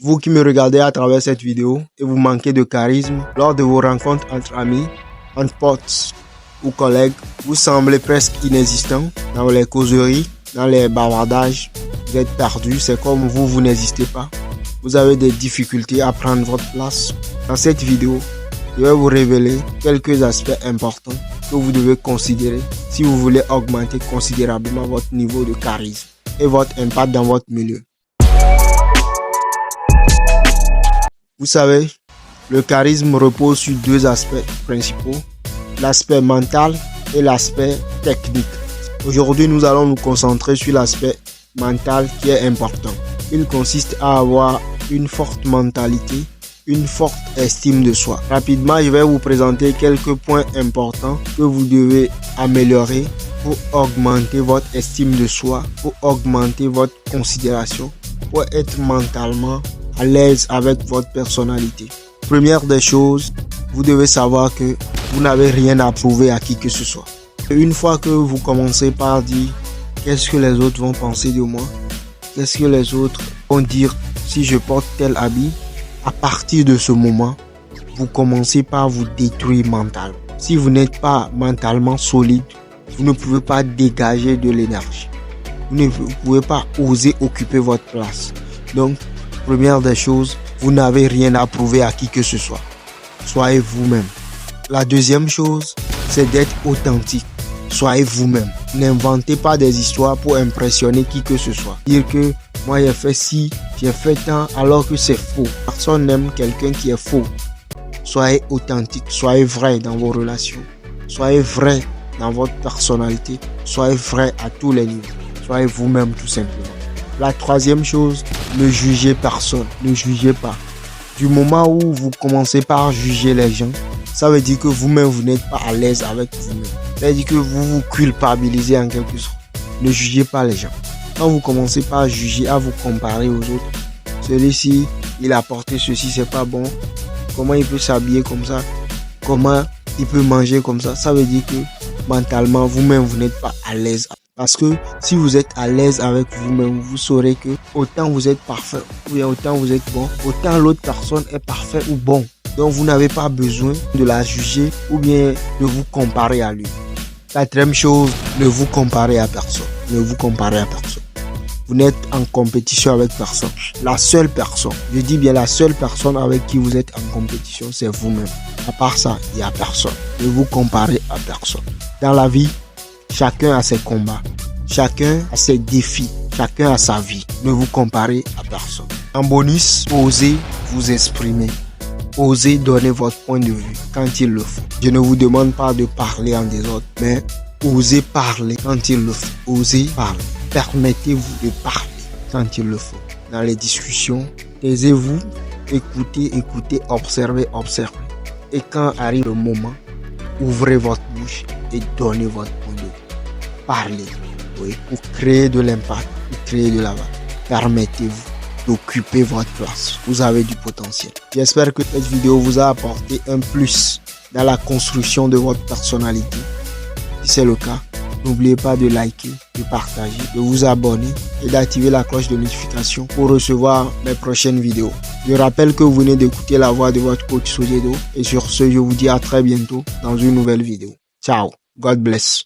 Vous qui me regardez à travers cette vidéo et vous manquez de charisme lors de vos rencontres entre amis, entre potes ou collègues, vous semblez presque inexistant dans les causeries, dans les bavardages, vous êtes perdu, c'est comme vous n'existez pas. Vous avez des difficultés à prendre votre place. Dans cette vidéo, je vais vous révéler quelques aspects importants que vous devez considérer si vous voulez augmenter considérablement votre niveau de charisme et votre impact dans votre milieu. Vous savez, le charisme repose sur deux aspects principaux, l'aspect mental et l'aspect technique. Aujourd'hui, nous allons nous concentrer sur l'aspect mental qui est important. Il consiste à avoir une forte mentalité, une forte estime de soi. Rapidement, je vais vous présenter quelques points importants que vous devez améliorer pour augmenter votre estime de soi, pour augmenter votre considération, pour être mentalement à l'aise avec votre personnalité. Première des choses, vous devez savoir que vous n'avez rien à prouver à qui que ce soit. Une fois que vous commencez par dire qu'est-ce que les autres vont penser de moi, qu'est-ce que les autres vont dire si je porte tel habit, à partir de ce moment, vous commencez par vous détruire mentalement. Si vous n'êtes pas mentalement solide, vous ne pouvez pas dégager de l'énergie. Vous ne pouvez pas oser occuper votre place. Donc, première des choses, vous n'avez rien à prouver à qui que ce soit. Soyez vous-même. La deuxième chose, c'est d'être authentique. Soyez vous-même. N'inventez pas des histoires pour impressionner qui que ce soit. Dire que moi j'ai fait ci, j'ai fait tant, alors que c'est faux. Personne n'aime quelqu'un qui est faux. Soyez authentique, soyez vrai dans vos relations. Soyez vrai dans votre personnalité. Soyez vrai à tous les niveaux. Soyez vous-même tout simplement. La troisième chose, ne jugez personne, ne jugez pas. Du moment où vous commencez par juger les gens, ça veut dire que vous-même, vous n'êtes pas à l'aise avec vous-même. Ça veut dire que vous vous culpabilisez en quelque sorte. Ne jugez pas les gens. Quand vous commencez par juger, à vous comparer aux autres, celui-ci, il a porté ceci, c'est pas bon. Comment il peut s'habiller comme ça? Comment il peut manger comme ça? Ça veut dire que mentalement, vous-même, vous n'êtes pas à l'aise. Parce que si vous êtes à l'aise avec vous-même, vous saurez que autant vous êtes parfait, ou bien autant vous êtes bon, autant l'autre personne est parfait ou bon. Donc vous n'avez pas besoin de la juger ou bien de vous comparer à lui. Quatrième chose, ne vous comparez à personne. Ne vous comparez à personne. Vous n'êtes en compétition avec personne. La seule personne, je dis bien la seule personne avec qui vous êtes en compétition, c'est vous-même. À part ça, il n'y a personne. Ne vous comparez à personne. Dans la vie, chacun a ses combats, chacun a ses défis, chacun a sa vie. Ne vous comparez à personne. En bonus, osez vous exprimer. Osez donner votre point de vue quand il le faut. Je ne vous demande pas de parler en désordre, mais osez parler quand il le faut. Osez parler. Permettez-vous de parler quand il le faut. Dans les discussions, taisez-vous, écoutez, observez. Et quand arrive le moment, ouvrez votre bouche et donnez votre point de vue. Parlez, oui, pour créer de l'impact, pour créer de la valeur. Permettez-vous d'occuper votre place. Vous avez du potentiel. J'espère que cette vidéo vous a apporté un plus dans la construction de votre personnalité. Si c'est le cas, n'oubliez pas de liker, de partager, de vous abonner et d'activer la cloche de notification pour recevoir mes prochaines vidéos. Je rappelle que vous venez d'écouter la voix de votre coach Sojedo et sur ce, je vous dis à très bientôt dans une nouvelle vidéo. Ciao, God bless.